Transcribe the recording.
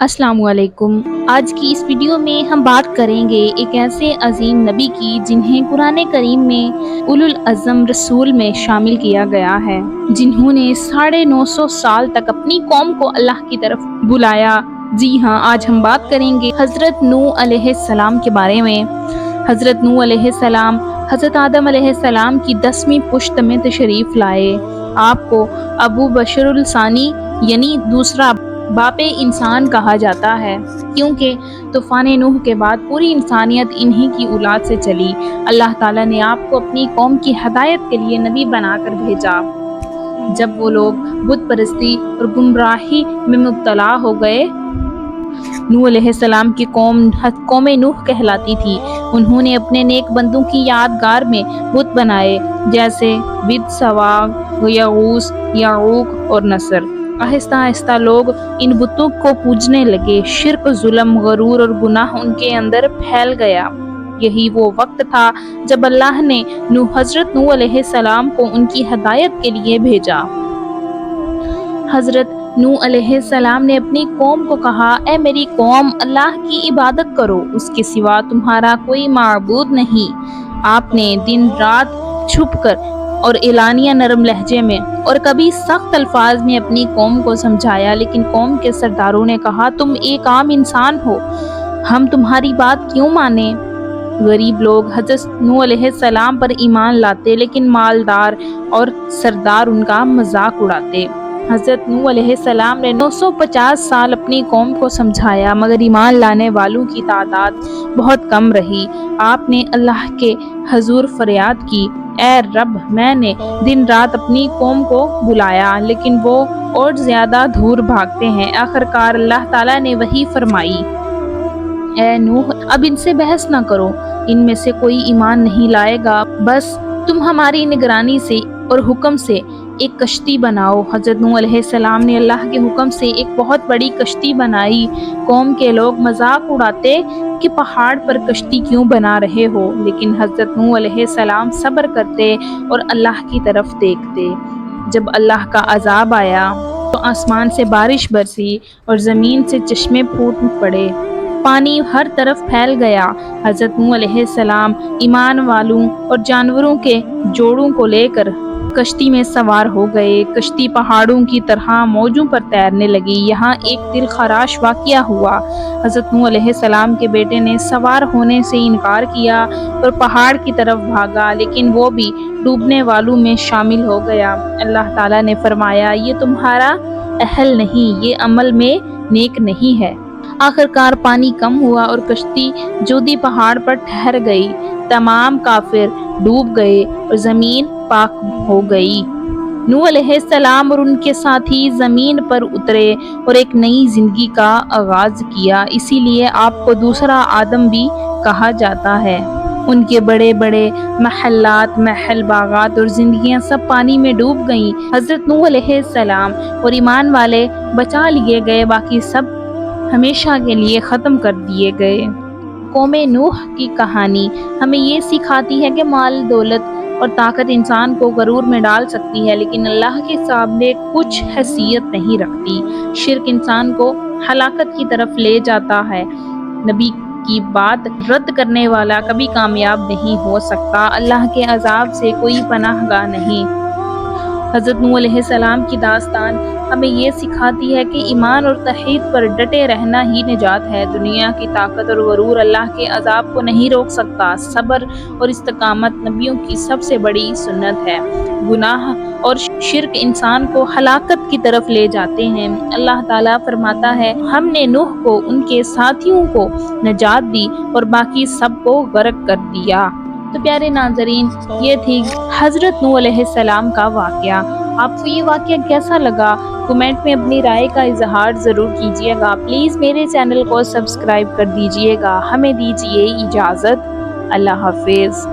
السلام علیکم۔ آج کی اس ویڈیو میں ہم بات کریں گے ایک ایسے عظیم نبی کی جنہیں قرآن کریم میں اولو العزم رسول میں شامل کیا گیا ہے، جنہوں نے 950 سال تک اپنی قوم کو اللہ کی طرف بلایا۔ جی ہاں، آج ہم بات کریں گے حضرت نوح علیہ السلام کے بارے میں۔ حضرت نوح علیہ السلام حضرت آدم علیہ السلام کی 10ویں پشت میں تشریف لائے۔ آپ کو ابو بشر الثانی یعنی دوسرا باپ انسان کہا جاتا ہے، کیونکہ طوفان نوح کے بعد پوری انسانیت انہی کی اولاد سے چلی۔ اللہ تعالیٰ نے آپ کو اپنی قوم کی ہدایت کے لیے نبی بنا کر بھیجا۔ جب وہ لوگ بت پرستی اور گمراہی میں مبتلا ہو گئے، نوح علیہ السلام کی قوم نوح کہلاتی تھی۔ انہوں نے اپنے نیک بندوں کی یادگار میں بت بنائے، جیسے ود، سواع، یغوث، یعوق اور نصر۔ آہستہ آہستہ لوگ ان بتوں کو پوجنے لگے۔ شرک، ظلم، غرور اور گناہ ان کے اندر پھیل گیا۔ یہی وہ وقت تھا جب اللہ نے حضرت نوح علیہ السلام کو ان کی ہدایت کے لیے بھیجا۔ حضرت نوح علیہ السلام نے اپنی قوم کو کہا، اے میری قوم، اللہ کی عبادت کرو، اس کے سوا تمہارا کوئی معبود نہیں۔ آپ نے دن رات چھپ کر اور اعلانیہ نرم لہجے میں اور کبھی سخت الفاظ میں اپنی قوم کو سمجھایا، لیکن قوم کے سرداروں نے کہا، تم ایک عام انسان ہو، ہم تمہاری بات کیوں مانیں؟ غریب لوگ حضرت نوح علیہ السلام پر ایمان لاتے، لیکن مالدار اور سردار ان کا مذاق اڑاتے۔ حضرت نوح علیہ السلام نے 950 سال اپنی قوم کو سمجھایا، مگر ایمان لانے والوں کی تعداد بہت کم رہی۔ آپ نے اللہ کے حضور فریاد کی، اے رب، میں نے دن رات اپنی قوم کو بلایا، لیکن وہ اور زیادہ دور بھاگتے ہیں۔ آخرکار اللہ تعالیٰ نے وحی فرمائی، اے نوح، اب ان سے بحث نہ کرو، ان میں سے کوئی ایمان نہیں لائے گا، بس تم ہماری نگرانی سے اور حکم سے ایک کشتی بناؤ۔ حضرت نوح علیہ السلام نے اللہ کے حکم سے ایک بہت بڑی کشتی بنائی۔ قوم کے لوگ مذاق اڑاتے کہ پہاڑ پر کشتی کیوں بنا رہے ہو، لیکن حضرت نوح علیہ السلام صبر کرتے اور اللہ کی طرف دیکھتے۔ جب اللہ کا عذاب آیا تو آسمان سے بارش برسی اور زمین سے چشمے پھوٹ پڑے، پانی ہر طرف پھیل گیا۔ حضرت نوح علیہ السلام ایمان والوں اور جانوروں کے جوڑوں کو لے کر کشتی میں سوار ہو گئے۔ کشتی پہاڑوں کی طرح موجوں پر تیرنے لگی۔ یہاں ایک دل خراش واقعہ ہوا۔ حضرت نوح علیہ السلام کے بیٹے نے سوار ہونے سے انکار کیا اور پہاڑ کی طرف بھاگا، لیکن وہ بھی ڈوبنے والوں میں شامل ہو گیا۔ اللہ تعالیٰ نے فرمایا، یہ تمہارا اہل نہیں، یہ عمل میں نیک نہیں ہے۔ آخرکار پانی کم ہوا اور کشتی جودی پہاڑ پر ٹھہر گئی۔ تمام کافر ڈوب گئے اور زمین پاک ہو گئی۔ نوح علیہ السلام اور ان کے ساتھی زمین پر اترے اور ایک نئی زندگی کا آغاز کیا۔ اسی لیے آپ کو دوسرا آدم بھی کہا جاتا ہے۔ ان کے بڑے بڑے محلات، محل، باغات اور زندگیاں سب پانی میں ڈوب گئیں۔ حضرت نوح علیہ السلام اور ایمان والے بچا لیے گئے، باقی سب ہمیشہ کے لیے ختم کر دیے گئے۔ قوم نوح کی کہانی ہمیں یہ سکھاتی ہے کہ مال، دولت اور طاقت انسان کو غرور میں ڈال سکتی ہے، لیکن اللہ کے سامنے کچھ حیثیت نہیں رکھتی۔ شرک انسان کو ہلاکت کی طرف لے جاتا ہے۔ نبی کی بات رد کرنے والا کبھی کامیاب نہیں ہو سکتا۔ اللہ کے عذاب سے کوئی پناہ گاہ نہیں۔ حضرت نوح علیہ السلام کی داستان ہمیں یہ سکھاتی ہے کہ ایمان اور توحید پر ڈٹے رہنا ہی نجات ہے۔ دنیا کی طاقت اور غرور اللہ کے عذاب کو نہیں روک سکتا۔ صبر اور استقامت نبیوں کی سب سے بڑی سنت ہے۔ گناہ اور شرک انسان کو ہلاکت کی طرف لے جاتے ہیں۔ اللہ تعالیٰ فرماتا ہے، ہم نے نوح کو، ان کے ساتھیوں کو نجات دی اور باقی سب کو غرق کر دیا۔ تو پیارے ناظرین، یہ تھی حضرت نوح علیہ السلام کا واقعہ۔ آپ کو یہ واقعہ کیسا لگا؟ کمنٹ میں اپنی رائے کا اظہار ضرور کیجیے گا۔ پلیز میرے چینل کو سبسکرائب کر دیجیے گا۔ ہمیں دیجیے اجازت۔ اللہ حافظ۔